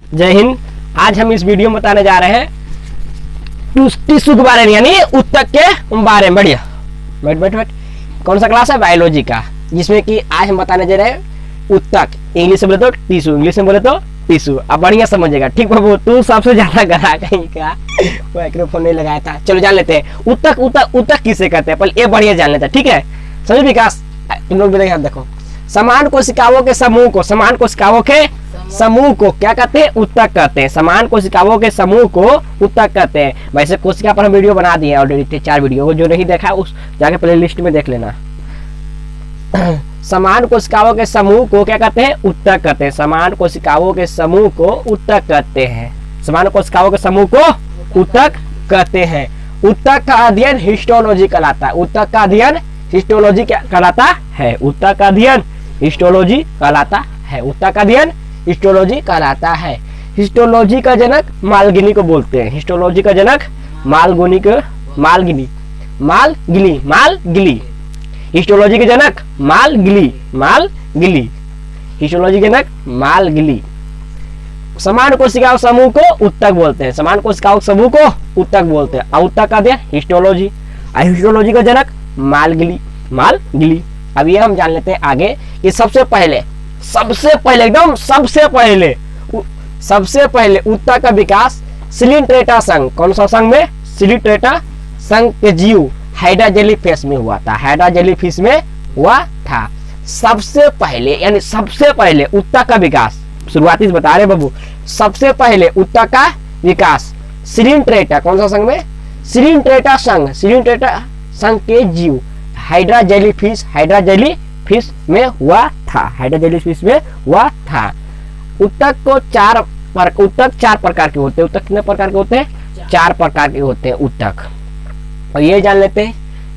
जय हिंद। आज हम इस वीडियो में बताने जा रहे हैं टिश्यू के बारे में, यानी ऊतक के बारे में। बढ़िया, बैठ। कौन सा क्लास है? बायोलॉजी का, जिसमें कि आज हम बताने जा रहे हैं ऊतक। इंग्लिश में बोले तो टिश्यू, इंग्लिश में बोले तो टिश्यू। अब बढ़िया समझेगा, ठीक बाबू? तू सबसे ज्यादा गधा कहीं का, माइक्रोफोन नहीं लगाया था। चलो जान लेते हैं ऊतक। ऊतक किसे कहते हैं, पहले ये बढ़िया जान लेते हैं, ठीक है? समझ विकास, तुम लोग भी देखो। समान कोशिकाओं के समूह को, समान कोशिकाओं के समूह को क्या कहते हैं? ऊतक कहते हैं। समान कोशिकाओं के समूह को ऊतक कहते हैं। वैसे कोशिका पर हम वीडियो बना दिए ऑलरेडी, 4 वीडियो। जो नहीं देखा उस जाके प्ले लिस्ट में देख लेना। समान कोशिकाओं के समूह को क्या कहते हैं? ऊतक कहते हैं। समान कोशिकाओं के समूह को ऊतक कहते हैं। समान कोशिकाओं के समूह को ऊतक कहते हैं। ऊतक का अध्ययन हिस्टोलॉजी कहलाता है। ऊतक का अध्ययन हिस्टोलॉजी क्या कहलाता है? ऊतक का अध्ययन हिस्टोलॉजी कहलाता है। ऊतक का अध्ययन हिस्टोलॉजी कहलाता है। हिस्टोलॉजी का जनक मालगिनी को बोलते हैं। हिस्टोलॉजी का जनक मालगिनी। हिस्टोलॉजी के जनक मालगिली। हिस्टोलॉजी के जनक मालगिली। समान कोशिकाओं समूह को ऊतक बोलते हैं। समान कोशिकाओं समूह को ऊतक बोलते हैं। ऊतक का अध्ययन हिस्टोलॉजी। हिस्टोलॉजी का जनक मालगिली। अब ये हम जान लेते हैं आगे कि सबसे पहले ऊतक का विकास सिलिंट्रेटा संघ, कौन सा संघ में? सिलिंट्रेटा संघ के जीव हाइड्रा जेलीफिश में हुआ था। हाइड्रा जेलीफिश में हुआ था सबसे पहले ऊतक का विकास। शुरुआती बता रहे बाबू, सबसे पहले ऊतक का विकास सिलिंट्रेटा, कौन सा संघ में? सिलिंट्रेटा संघ के जीव हाइड्रा जेलीफिश में हुआ था। ऊतक चार प्रकार के होते हैं। ऊतक कितने प्रकार के होते हैं? 4 प्रकार के होते हैं ऊतक। और ये जान लेते हैं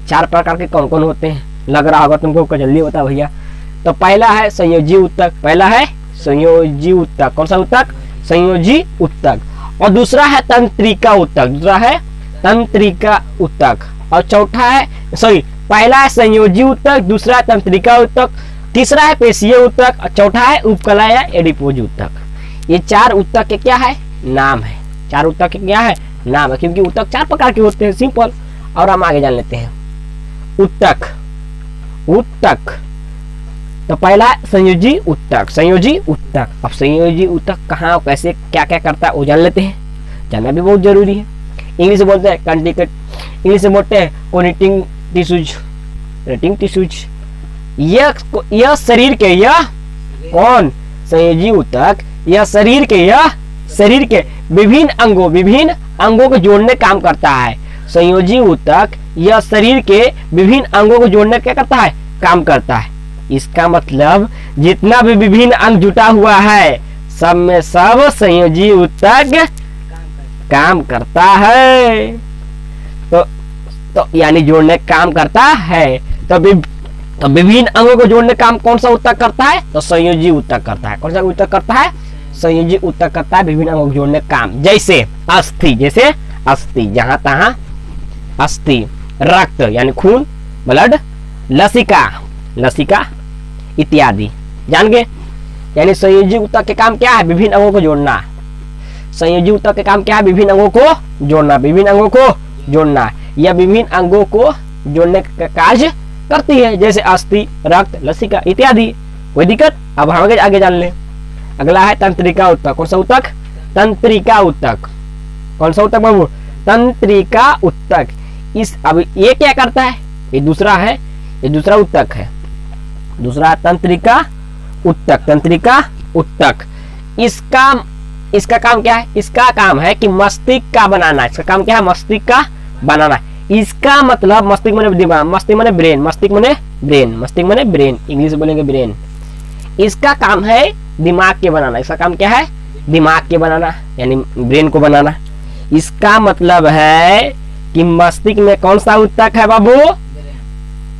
4 प्रकार के कौन कौन होते हैं। लग रहा होगा तुमको, जल्दी बता भैया। तो पहला है संयोजी ऊतक। कौन सा ऊतक? संयोजी ऊतक। और दूसरा है तंत्रिका ऊतक। और चौथा है पहला है संयोजी ऊतक, दूसरा है तंत्रिका ऊतक, तीसरा है पेशीय ऊतक, और चौथा है उपकला या एडिपोज ऊतक। ये 4 ऊतक के क्या है? नाम है। 4 ऊतक के क्या है? नाम है, क्योंकि ऊतक 4 प्रकार के होते हैं, सिंपल। और हम आगे जान लेते हैं ऊतक। तो पहला है संयोजी ऊतक। अब संयोजी ऊतक कहाँ, कैसे, क्या क्या करता है वो जान लेते हैं। जानना भी बहुत जरूरी है। इंग्लिश में बोलते हैं इंग्लिश में बोलते हैं कोनेटिंग टिश्यूज। यह शरीर के, यह कौन? संयोजी ऊतक। यह शरीर के विभिन्न अंगों को जोड़ने काम करता है। संयोजी ऊतक यह शरीर के विभिन्न अंगों को जोड़ने क्या करता है? काम करता है। इसका मतलब जितना भी विभिन्न अंग जुटा हुआ है, सब में सब संयोजी ऊतक काम करता है। तो यानी जोड़ने काम करता है। तो विभिन्न अंगों को जोड़ने काम कौन सा ऊतक करता है? तो संयोजी ऊतक करता है। कौन सा ऊतक करता है? संयोजी ऊतक करता है विभिन्न अंगों को जोड़ने काम। जैसे अस्थि, जहां तहां अस्थि, रक्त यानी खून, ब्लड, लसिका इत्यादि। जान गए? यानी संयोजी ऊतक के काम क्या है? विभिन्न अंगों को जोड़ना। संयोजी ऊतक के काम क्या है? विभिन्न अंगों को जोड़ना। या विभिन्न अंगों को जोड़ने का कार्य करती है, जैसे अस्थि, रक्त, लसिका इत्यादि। कोई दिक्कत? अब हम आगे जान ले। अगला है तंत्रिका ऊतक। कौन सा ऊतक? तंत्रिका ऊतक। कौन सा ऊतक बाबू? तंत्रिका ऊतक। अब ये क्या करता है? ये दूसरा ऊतक है। दूसरा तंत्रिका ऊतक। इसका काम क्या है? इसका काम है कि मस्तिष्क का बनाना। इसका काम क्या है? मस्तिष्क का बनाना। इसका मतलब मस्तिष्क माने दिमाग, मस्तिष्क माने ब्रेन, इंग्लिश बोलेंगे ब्रेन। इसका काम है दिमाग के बनाना। इसका काम क्या है? दिमाग के बनाना, यानी ब्रेन को बनाना। इसका मतलब है कि मस्तिष्क में कौन सा ऊतक है बाबू?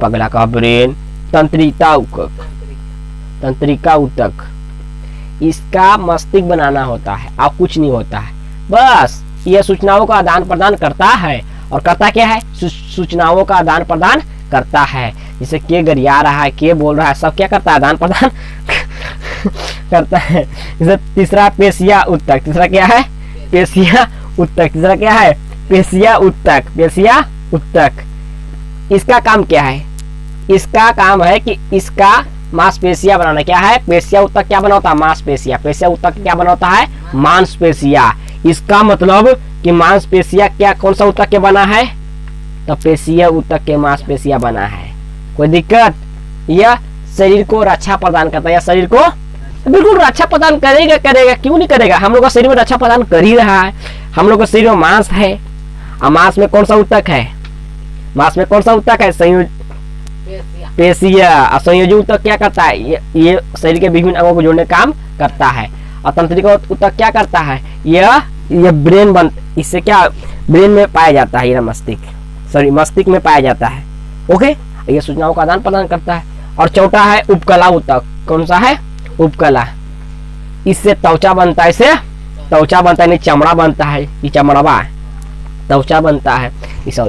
पगला का ब्रेन, तंत्रिका ऊतक। इसका मस्तिष्क बनाना होता है और कुछ नहीं होता है। बस यह सूचनाओं का आदान प्रदान करता है। और करता क्या है? सूचनाओं का आदान प्रदान करता है। जैसे के गरिया रहा है, के बोल रहा है, सब क्या करता है? आदान प्रदान करता है। जैसे तीसरा पेशिया उत्तक, तीसरा क्या है? पेशिया उत्तक। तीसरा क्या है? पेशिया उत्तक, पेशिया उत्तक। इसका काम क्या है? इसका काम है कि इसका मांसपेशिया बनाना। क्या है? पेशिया उत्तक क्या बनाता है? मांसपेशिया। पेशिया उत्तक क्या बनाता है? मांसपेशिया। इसका मतलब कि मांसपेशिया क्या, कौन सा उत्तक के बना है? तो पेशिया उत्तक के मांसपेशिया बना है। कोई दिक्कत? यह शरीर को रक्षा प्रदान करता है। यह शरीर को बिल्कुल रक्षा प्रदान करेगा, करेगा, क्यों नहीं करेगा? हम लोग का शरीर में रक्षा प्रदान कर ही रहा है। हम लोग का शरीर में मांस है, और मांस में कौन सा उत्तक है? मांस में कौन सा उत्तक है? संयोज पेशिया। संयोजी उत्तक क्या करता है? ये शरीर के विभिन्न अंगों को जोड़ने काम करता है। और तंत्रिका उत्तक क्या करता है? यह ब्रेन बन, इससे क्या ब्रेन में पाया जाता है, ये मस्तिष्क, सॉरी मस्तिष्क में पाया जाता है। ओके, ये सूचनाओं का आदान प्रदान करता है। और चौथा है उपकला उत्तक। कौन सा है? उपकला। इससे त्वचा बनता है, इससे त्वचा बनता है, नहीं चमड़ा बनता है, ये चमड़वा है, त्वचा बनता है, इसो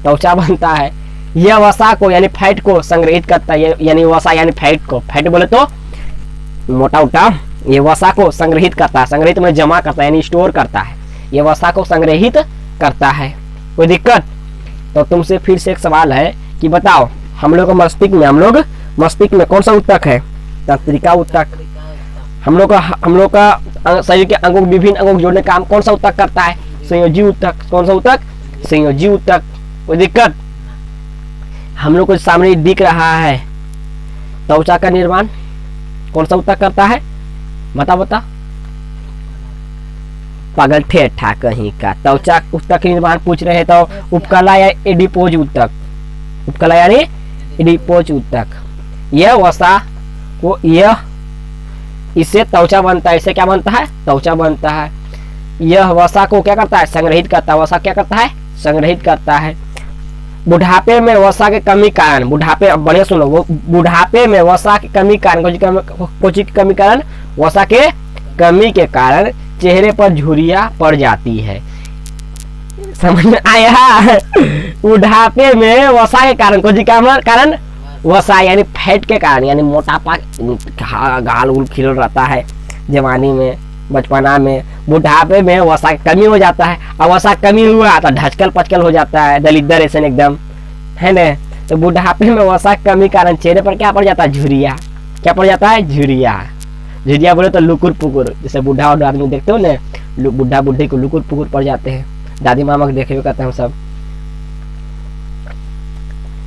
त्वचा बनता है। यह वसा को यानी फैट को संग्रहित करता है, यानी वसा यानी फैट को, फैट बोले तो मोटा उटा, ये वसा को संग्रहित करता है, संग्रहित में जमा करता है यानी स्टोर करता है, ये वसा को संग्रहित करता है। कोई दिक्कत? तो तुमसे फिर से एक सवाल है कि बताओ, हम लोग मस्तिष्क में कौन सा उत्तक है? तंत्रिका उत्तक। हम लोग का शरीर के अंगों, विभिन्न अंगों को जोड़ने का काम कौन सा उत्तक करता है? संयोजी उत्तक। कौन सा उत्तक? संयोजी उत्तक। कोई दिक्कत? हम लोग को सामने दिख रहा है त्वचा का निर्माण कौन सा उत्तक करता है? बता पागल ठेठा कहीं का। त्वचा उत्तक के निर्माण पूछ रहे तो उपकला या एडिपोज उत्तक, उपकला यानी एडिपोज उत्तक। यह वसा को, यह इससे त्वचा बनता है, इससे क्या बनता है? त्वचा बनता है। यह वसा को क्या करता है? संग्रहित करता है। वसा क्या करता है? संग्रहित करता है। बुढ़ापे में वसा के कमी कारण, बुढ़ापे, बढ़िया सुनो, वो बुढ़ापे में वसा की कमी कारण, कुछ की कमी कारण, वसा के कमी के कारण चेहरे पर झुर्रियां पड़ जाती है। समझ में आया? बुढ़ापे में वसा के कारण, कुछ कारण, वसा यानी फैट के कारण, यानी मोटापा, गाल उल खिल रहता है जवानी में, बचपना में, बुढ़ापे में वसा की कमी हो जाता है। और वसा कमी हुआ तो ढचकल पचकल हो जाता है, दलिद्र ऐसे एकदम, है ना? तो बुढ़ापे में वसा की कमी कारण चेहरे पर क्या पड़ जाता है? झुर्रिया। क्या पड़ जाता है? झुर्रिया। झुर्रिया बोले तो लुकुर पुकुर, जैसे बुढ़ा और आदमी देखते हो ना, बुढ़ा बुढ़ी को लुकुर पुकुर पड़ जाते हैं। दादी मामा को देखे हुए कहते हैं हम सब,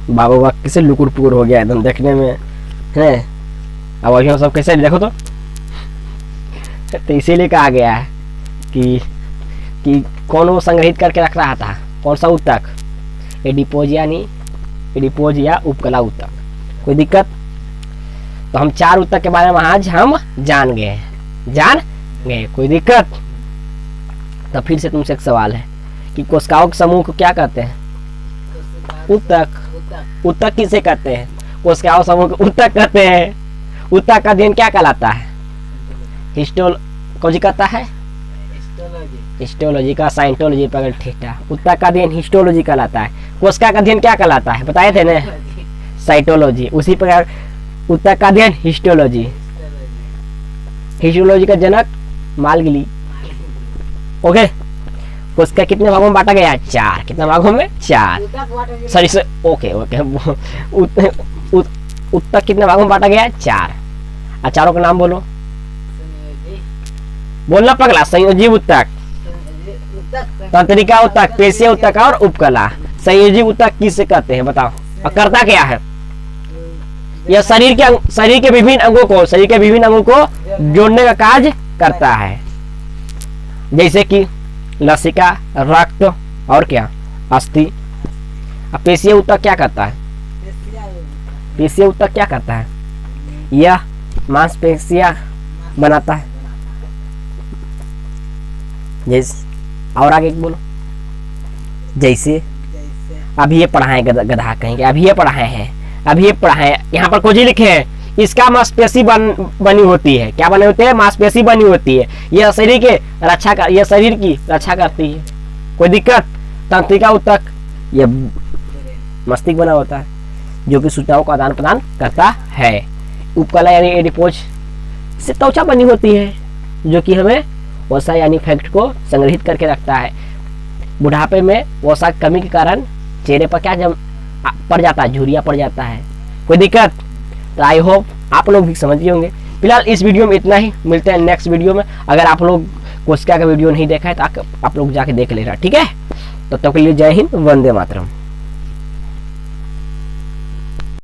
बाबा कैसे लुकुर पुकुर हो गया एकदम देखने में, है? अब अभी हम सब कैसे देखो तो इसीलिए कहा गया है कि कौन वो संग्रहित करके रख रहा था? कौन सा उत्तक? एडिपोज या उपकला उत्तक। कोई दिक्कत? तो हम 4 उत्तक के बारे में आज हम जान गए। कोई दिक्कत? तो फिर से तुमसे एक सवाल है कि कोशिकाओं के समूह को क्या कहते हैं? उत्तक। उत्तक किसे कहते हैं? कोशिकाओं समूह को उत्तक कहते हैं। उत्तक का अध्ययन क्या कहलाता है? कौन कहता है? हिस्टोलॉजी का, साइंटोलॉजी पर ठेठा। उत्तक का अध्ययन हिस्टोलॉजी कहलाता है। कोशिका का अध्ययन क्या कहलाता है? बताए थे ना, साइटोलॉजी। उसी प्रकार उत्तक का अध्ययन हिस्टोलॉजी। हिस्टोलॉजी का जनक मालगिली। ओके, कोशिका कितने भागों में बांटा गया? 4। कितने भागों में? 4। Sorry sir, okay. उत्तक कितने भागों में बांटा गया? 4। और चारों का नाम बोलो, बोलना पगला। संयोजी उत्तक, तंत्रिका उत्तक, पेशिया उत्तक और उपकला। संयोजी उत्तक किसे कहते हैं? बताओ। और करता क्या है? यह शरीर के विभिन्न अंगों को जोड़ने का कार्य करता है, जैसे कि लसिका, रक्त और क्या, अस्थि। अब पेशीय ऊतक क्या करता है? पेशीय ऊतक क्या करता है? यह मांसपेशियां बनाता है। जैसे और आगे बोलो, जैसे अभी ये पढ़ाए गधा कहेंगे, अभी ये पढ़ाए हैं, यहाँ पर कुछ ही लिखे हैं। इसका मांसपेशी बनी होती है। क्या बने होते हैं? मांसपेशी बनी होती है। यह शरीर की रक्षा करती है। कोई दिक्कत? तंत्रिका ऊतक यह मस्तिष्क बना होता है जो कि सूचनाओं का आदान प्रदान करता है। उपकला यानी एडिपोज से त्वचा बनी होती है, जो कि हमें वसा यानी फैट को संग्रहित करके रखता है। बुढ़ापे में वसा की कमी के कारण चेहरे पर क्या पड़ जाता है, झुर्रियाँ पड़ जाता है। कोई दिक्कत? तो आई होप आप लोग भी समझ गए होंगे। फिलहाल इस वीडियो में इतना ही, मिलते हैं नेक्स्ट वीडियो में। अगर आप लोग कोशिका का वीडियो नहीं देखा है तो आप लोग जाके देख लेना, ठीक है। तो तब के लिए जय हिंद, वंदे मातरम।